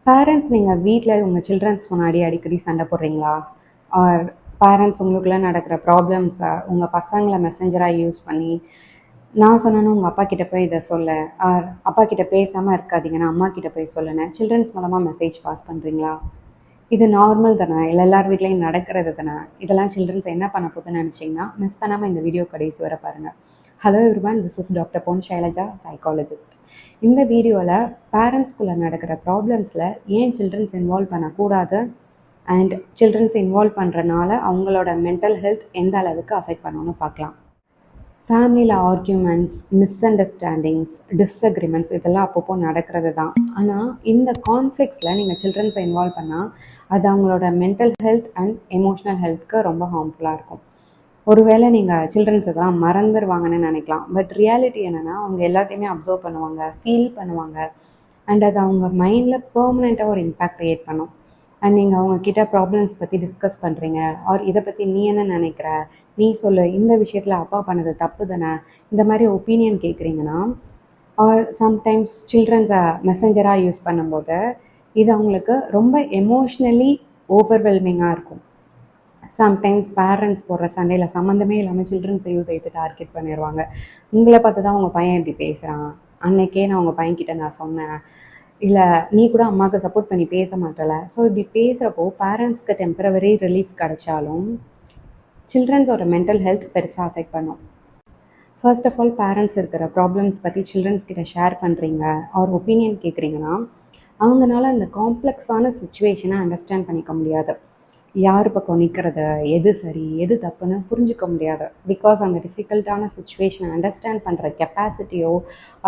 Parents நீங்கள் வீட்டில் உங்கள் சில்ட்ரன்ஸ் முன்னாடி அடிக்கடி சண்டை போடுறீங்களா? ஆர் பேரண்ட்ஸ் உங்களுக்குள்ளே நடக்கிற ப்ராப்ளம்ஸை உங்கள் பசங்களை மெசஞ்சராக யூஸ் பண்ணி, நான் சொன்னேன்னு உங்கள் அப்பா கிட்ட போய் இதை சொல்ல, ஆர் அப்பா கிட்ட பேசாமல் இருக்காதீங்கன்னா அம்மா கிட்ட போய் சொல்லுன்னு சில்ட்ரன்ஸ் மூலமாக மெசேஜ் பாஸ் பண்ணுறீங்களா? இது நார்மல் தானே, இல்லை எல்லார் வீட்லேயும் நடக்கிறது தானே. இதெல்லாம் சில்ட்ரன்ஸ் என்ன பண்ண போகுதுன்னு நினச்சிங்கன்னா மிஸ் பண்ணாமல் இந்த வீடியோ கடைசி வர பாருங்கள். Hello everyone, this is doctor Pon Shailaja, psychologist. இந்த வீடியோவில் பேரண்ட்ஸ்குள்ளே நடக்கிற ப்ராப்ளம்ஸில் ஏன் சில்ட்ரன்ஸ் இன்வால்வ் பண்ணக்கூடாது அண்ட் சில்ட்ரன்ஸ் இன்வால்வ் பண்ணுறனால அவங்களோட மென்டல் ஹெல்த் எந்த அளவுக்கு அஃபெக்ட் பண்ணணும்னு பார்க்கலாம். ஃபேமிலியில் ஆர்கியூமெண்ட்ஸ், மிஸ் அண்டர்ஸ்டாண்டிங்ஸ், டிஸ்அக்ரிமெண்ட்ஸ் இதெல்லாம் அப்பப்போ நடக்கிறது தான். ஆனால் இந்த கான்ஃப்ளிக்ஸில் நீங்கள் சில்ட்ரன்ஸை இன்வால்வ் பண்ணால் அது அவங்களோட மென்டல் ஹெல்த் அண்ட் எமோஷ்னல் ஹெல்த்துக்கு ரொம்ப ஹார்ம்ஃபுல்லாக இருக்கும். ஒருவேளை நீங்கள் சில்ட்ரன்ஸ் இதெல்லாம் மறந்துடுவாங்கன்னு நினைக்கலாம். பட் ரியாலிட்டி என்னென்னா அவங்க எல்லாத்தையுமே அப்சர்வ் பண்ணுவாங்க, ஃபீல் பண்ணுவாங்க அண்ட் அது அவங்க மைண்டில் பெர்மனெண்ட்டாக ஒரு இம்பேக்ட் க்ரியேட் பண்ணும். அண்ட் நீங்கள் அவங்கக்கிட்ட ப்ராப்ளம்ஸ் பற்றி டிஸ்கஸ் பண்ணுறீங்க, ஆர் இதை பற்றி நீ என்ன நினைக்கிற, நீ சொல்லு, இந்த விஷயத்தில் அப்பா பண்ணது தப்பு தானே, இந்த மாதிரி ஒப்பீனியன் கேட்குறீங்கன்னா, ஆர் சம்டைம்ஸ் சில்ட்ரன்ஸை மெசஞ்சராக யூஸ் பண்ணும்போது இது அவங்களுக்கு ரொம்ப எமோஷ்னலி ஓவர்வெல்மிங்காக இருக்கும். சம்டைம்ஸ் பேரண்ட்ஸ் போடுற சண்டையில் சம்மந்தமே இல்லாமல் சில்ட்ரன்ஸை யூஸ் எடுத்து டார்கெட் பண்ணிடுவாங்க. உங்களை பார்த்து தான் உங்கள் பையன் இப்படி பேசுகிறான், அன்னைக்கே நான் உங்கள் பையன்கிட்ட நான் சொன்னேன், இல்லை நீ கூட அம்மாவுக்கு சப்போர்ட் பண்ணி பேச மாட்டல. ஸோ இப்படி பேசுகிறப்போ பேரண்ட்ஸ்க்கு டெம்பரவரி ரிலீஃப் கிடைச்சாலும் சில்ட்ரன்ஸோட மென்டல் ஹெல்த் பெருசாக அஃபெக்ட் பண்ணும். ஃபர்ஸ்ட் ஆஃப் ஆல், பேரண்ட்ஸ் இருக்கிற ப்ராப்ளம்ஸ் பற்றி சில்ட்ரன்ஸ் கிட்ட ஷேர் பண்ணுறீங்க ஆர் ஒப்பீனியன் கேட்குறீங்கன்னா அவங்களால அந்த காம்ப்ளெக்ஸான சுச்சுவேஷனை அண்டர்ஸ்டாண்ட் பண்ணிக்க முடியாது. யார் பக்கம் நிற்கிறது, எது சரி எது தப்புன்னு புரிஞ்சிக்க முடியாது. பிகாஸ் அந்த டிஃபிகல்ட்டான சுச்சுவேஷனை அண்டர்ஸ்டாண்ட் பண்ணுற கெப்பாசிட்டியோ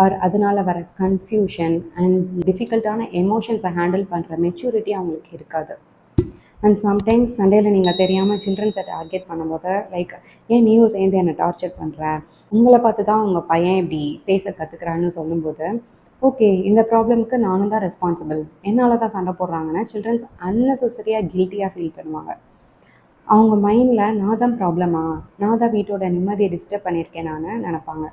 ஆர் அதனால் வர கன்ஃபியூஷன் அண்ட் டிஃபிகல்ட்டான எமோஷன்ஸை ஹேண்டில் பண்ணுற மெச்சூரிட்டி அவங்களுக்கு இருக்காது. அண்ட் சம்டைம்ஸ் சண்டேயில் நீங்கள் தெரியாமல் சில்ட்ரன்ஸை டார்கெட் பண்ணும்போது லைக் ஏன் நீயும் சேர்ந்து என்னை டார்ச்சர் பண்ணுற, உங்களை பார்த்து தான் உங்கள் பையன் இப்படி பேச கற்றுக்குறான்னு சொல்லும்போது ஓகே இந்த ப்ராப்ளம்க்கு நானும் தான் ரெஸ்பான்சிபிள், என்னால் தான் சண்டை போடுறாங்கன்னா சில்ட்ரன்ஸ் அன்னெசரியாக கில்ட்டியாக ஃபீல் பண்ணுவாங்க. அவங்க மைண்டில் நான் தான் ப்ராப்ளமா, நான் தான் வீட்டோட நிம்மதியை டிஸ்டர்ப் பண்ணியிருக்கேன் நான் நினைப்பாங்க.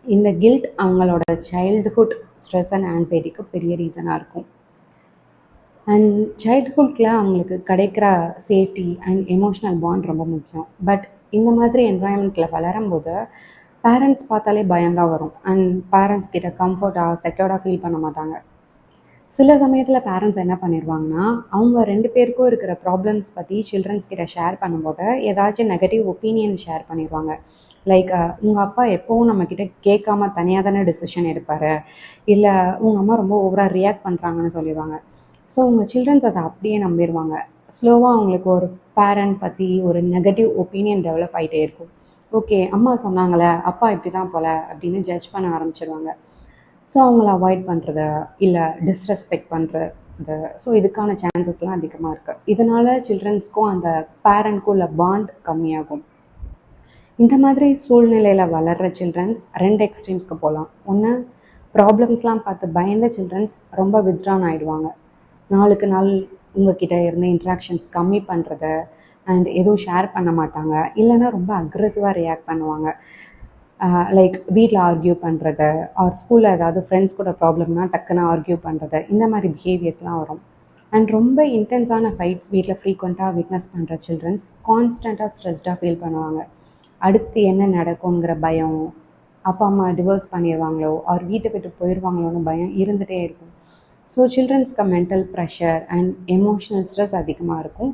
இந்த கில்ட் அவங்களோட சைல்டுஹுட் ஸ்ட்ரெஸ் அண்ட் ஆங்ஸைட்டிக்கு பெரிய ரீசனாக இருக்கும். அண்ட் சைல்டுஹுட்டில் அவங்களுக்கு கிடைக்கிற சேஃப்டி அண்ட் எமோஷ்னல் பாண்ட் ரொம்ப முக்கியம். பட் இந்த மாதிரி என்வாயன்மெண்ட்டில் வளரும்போது பேரண்ட்ஸ் பார்த்தாலே பயம்தான் வரும் அண்ட் பேரண்ட்ஸ் கிட்ட கம்ஃபர்ட்டாக செக்யூர்டாக ஃபீல் பண்ண மாட்டாங்க. சில சமயத்தில் பேரண்ட்ஸ் என்ன பண்ணிடுவாங்கன்னா அவங்க 2 பேருக்கும் இருக்கிற ப்ராப்ளம்ஸ் பற்றி சில்ட்ரன்ஸ் கிட்ட ஷேர் பண்ணும்போது ஏதாச்சும் நெகட்டிவ் ஒப்பீனியன் ஷேர் பண்ணிடுவாங்க. லைக் உங்கள் அப்பா எப்போவும் நம்மக்கிட்ட கேட்காம தனியாக தானே டிசிஷன் எடுப்பார், இல்லை உங்கள் அம்மா ரொம்ப ஓவராக ரியாக்ட் பண்ணுறாங்கன்னு சொல்லிடுவாங்க. ஸோ உங்கள் சில்ட்ரன்ஸ் அதை அப்படியே நம்பிடுவாங்க. ஸ்லோவாக அவங்களுக்கு ஒரு பேரண்ட் பற்றி ஒரு நெகட்டிவ் ஒப்பீனியன் டெவலப் ஆகிட்டே இருக்கும். ஓகே அம்மா சொன்னாங்களே அப்பா இப்படி தான் போல அப்படின்னு ஜட்ஜ் பண்ண ஆரம்பிச்சிடுவாங்க. ஸோ அவங்கள அவாய்ட் பண்ணுறது இல்லை டிஸ்ரெஸ்பெக்ட் பண்ணுறது, ஸோ இதுக்கான சான்சஸ்லாம் அதிகமாக இருக்குது. இதனால் சில்ட்ரன்ஸ்க்கும் அந்த பேரண்ட்க்கும் உள்ள பாண்ட் கம்மியாகும். இந்த மாதிரி சூழ்நிலையில் வளர்கிற சில்ட்ரன்ஸ் 2 எக்ஸ்ட்ரீம்ஸ்க்கு போகலாம். ஒன்று, ப்ராப்ளம்ஸ்லாம் பார்த்து பயந்த சில்ட்ரன்ஸ் ரொம்ப வித்ட்ரான் ஆகிடுவாங்க. நாளுக்கு நாள் உங்ககிட்ட இருந்த இன்ட்ராக்ஷன்ஸ் கம்மி பண்ணுறது அண்ட் எதுவும் ஷேர் பண்ண மாட்டாங்க, இல்லைன்னா ரொம்ப அக்ரெசிவாக ரியாக்ட் பண்ணுவாங்க. லைக் வீட்டில் ஆர்கியூ பண்ணுறது ஆர் ஸ்கூலில் ஏதாவது ஃப்ரெண்ட்ஸ் கூட ப்ராப்ளம்னா டக்குன்னு ஆர்கியூ பண்ணுறது, இந்த மாதிரி பிஹேவியர்ஸ்லாம் வரும். அண்ட் ரொம்ப இன்டென்ஸான ஃபைட்ஸ் வீட்டில் ஃப்ரீக்வெண்ட்டாக விட்னஸ் பண்ணுற சில்ட்ரன்ஸ் கான்ஸ்டண்ட்டாக ஸ்ட்ரெஸ்டாக ஃபீல் பண்ணுவாங்க. அடுத்து என்ன நடக்குங்கிற பயம், அப்பா அம்மா டிவோர்ஸ் பண்ணிடுவாங்களோ ஆர் வீட்டை விட்டு போயிடுவாங்களோன்னு பயம் இருந்துகிட்டே இருக்கும். ஸோ சில்ட்ரன்ஸ்க்கு mental pressure and emotional stress அதிகமாக இருக்கும்.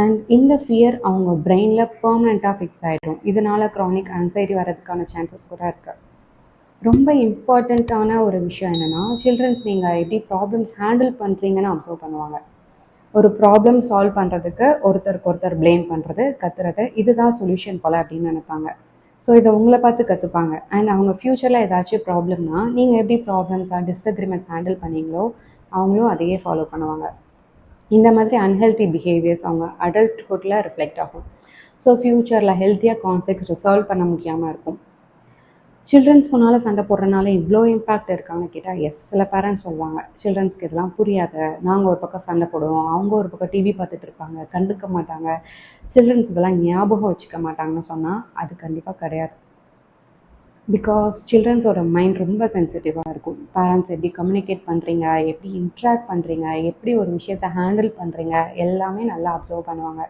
அண்ட் இந்த ஃபியர் அவங்க பிரெயினில் பெர்மனெண்ட்டாக ஃபிக்ஸ் ஆகிடும். இதனால் க்ரானிக் ஆங்ஸைட்டி வரதுக்கான சான்சஸ் கூட இருக்குது. ரொம்ப இம்பார்ட்டண்ட்டான ஒரு விஷயம் என்னென்னா, சில்ட்ரன்ஸ் நீங்கள் எப்படி ப்ராப்ளம்ஸ் ஹேண்டில் பண்ணுறீங்கன்னு அப்சர்வ் பண்ணுவாங்க. ஒரு ப்ராப்ளம் சால்வ் பண்ணுறதுக்கு ஒருத்தருக்கு ஒருத்தர் ப்ளேம் பண்ணுறது, கத்துறது, இதுதான் சொல்யூஷன் போல் அப்படின்னு நினைப்பாங்க. ஸோ இதை உங்களை பார்த்து கற்றுப்பாங்க. அண்ட் அவங்க ஃப்யூச்சரில் ஏதாச்சும் ப்ராப்ளம்னா நீங்கள் எப்படி ப்ராப்ளம்ஸாக டிஸ்அக்ரிமெண்ட்ஸ் ஹேண்டில் பண்ணீங்களோ அவங்களும் அதையே ஃபாலோ பண்ணுவாங்க. இந்த மாதிரி அன்ஹெல்தி பிஹேவியர்ஸ் அவங்க அடல்ட்ஹுட்டில் ரிஃப்ளெக்ட் ஆகும். ஸோ ஃப்யூச்சரில் ஹெல்த்தியாக கான்ஃப்ளிக்ட் ரிசால்வ் பண்ண முடியாமல் இருக்கும். சில்ட்ரன்ஸ் முன்னால் சண்டை போடுறதுனால இவ்வளோ இம்பேக்ட் இருக்கான்னு கேட்டால் எஸ், சில பேரண்ட்ஸ் சொல்லுவாங்க சில்ட்ரன்ஸ்க்கு இதெல்லாம் புரியாது, நாங்கள் ஒரு பக்கம் சண்டை போடுவோம், அவங்க ஒரு பக்கம் டிவி பார்த்துட்டு இருப்பாங்க, கண்டுக்க மாட்டாங்க, சில்ட்ரன்ஸ் இதெல்லாம் ஞாபகம் வச்சுக்க மாட்டாங்கன்னு சொன்னால் அது கண்டிப்பாக கிடையாது. பிகாஸ் சில்ட்ரன்ஸோட மைண்ட் ரொம்ப சென்சிட்டிவாக இருக்கும். பேரண்ட்ஸ் எப்படி கம்யூனிகேட் பண்ணுறீங்க, எப்படி இன்ட்ராக்ட் பண்ணுறீங்க, எப்படி ஒரு விஷயத்தை ஹேண்டில் பண்ணுறீங்க, எல்லாமே நல்லா அப்சர்வ் பண்ணுவாங்க.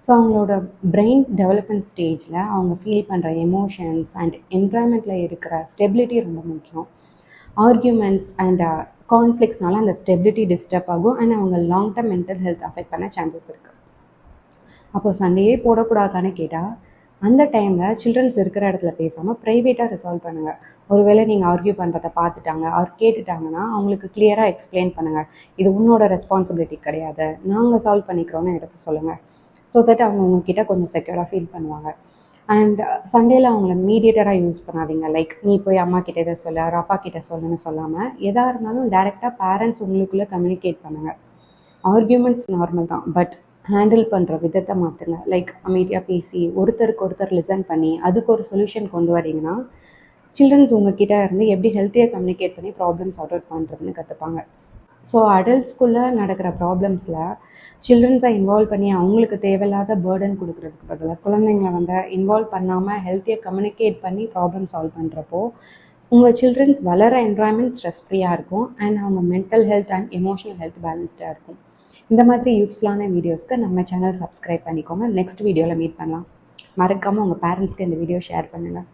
ஸோ அவங்களோட பிரெயின் டெவலப்மெண்ட் ஸ்டேஜில் அவங்க ஃபீல் பண்ணுற எமோஷன்ஸ் அண்ட் என்விரான்மெண்ட்டில் இருக்கிற ஸ்டெபிலிட்டி ரொம்ப முக்கியம். ஆர்கியூமெண்ட்ஸ் அண்ட் கான்ஃப்ளிக்ஸ்னால அந்த ஸ்டெபிலிட்டி டிஸ்டர்ப் ஆகும் அண்ட் அவங்க long term mental health affect பண்ண சான்சஸ் இருக்குது. அப்போது சண்டையே போடக்கூடாதான்னு கேட்டால், அந்த டைமில் சில்ட்ரன்ஸ் இருக்கிற இடத்துல பேசாமல் ப்ரைவேட்டாக ரிசால்வ் பண்ணுங்கள். ஒருவேளை நீங்கள் ஆர்கியூ பண்ணுறத பார்த்துட்டாங்க ஆர் கேட்டுட்டாங்கன்னா அவங்களுக்கு கிளியராக எக்ஸ்பிளைன் பண்ணுங்கள். இது உன்னோட ரெஸ்பான்சிபிலிட்டி கிடையாது, நாங்கள் சால்வ் பண்ணிக்கிறோன்னு எடுத்து சொல்லுங்கள். ஸோ தட் அவங்க உங்ககிட்ட கொஞ்சம் செக்யூராக ஃபீல் பண்ணுவாங்க. அண்ட் சண்டேல அவங்கள மீடியேட்டராக யூஸ் பண்ணாதீங்க. லைக் நீ போய் அம்மா கிட்ட இதை சொல்ல, ஒரு அப்பா கிட்ட சொல்லுன்னு சொல்லாமல், எதாக இருந்தாலும் டேரெக்டாக பேரண்ட்ஸ் உங்களுக்குள்ளே கம்யூனிகேட் பண்ணுங்கள். ஆர்கியூமெண்ட்ஸ் நார்மல் தான், பட் ஹேண்டில் பண்ணுற விதத்தை மாற்றுங்க. லைக் அமைதியாக பேசி ஒருத்தருக்கு ஒருத்தர் லிசன் பண்ணி அதுக்கு ஒரு சொல்யூஷன் கொண்டு வரீங்கன்னா சில்ட்ரன்ஸ் உங்ககிட்ட இருந்து எப்படி ஹெல்த்தியாக கம்யூனிகேட் பண்ணி ப்ராப்ளம் சார்ட் அவுட் பண்ணுறதுன்னு கற்றுப்பாங்க. ஸோ அடல்ட்ஸ்குள்ளே நடக்கிற ப்ராப்ளம்ஸில் சில்ட்ரன்ஸை இன்வால்வ் பண்ணி அவங்களுக்கு தேவையில்லாத பேர்டன் கொடுக்குறதுக்கு பதிலாக குழந்தைங்கள வந்து இன்வால்வ் பண்ணாமல் ஹெல்த்தியாக கம்யூனிகேட் பண்ணி ப்ராப்ளம் சால்வ் பண்ணுறப்போ உங்கள் சில்ட்ரன்ஸ் வளர என்வாயன்மெண்ட் ஸ்ட்ரெஸ் ஃப்ரீயாக இருக்கும் அண்ட் அவங்க mental health and emotional health பேலன்ஸ்டாக இருக்கும். இந்த மாதிரி யூஸ்ஃபுல்லான வீடியோஸ்க்கு நம்ம சேனல் சப்ஸ்கிரைப் பண்ணிக்கோங்க. நெக்ஸ்ட் வீடியோவில் மீட் பண்ணலாம். மறக்காமல் உங்கள் பேரண்ட்ஸ்க்கு இந்த வீடியோ ஷேர் பண்ணுங்கள்.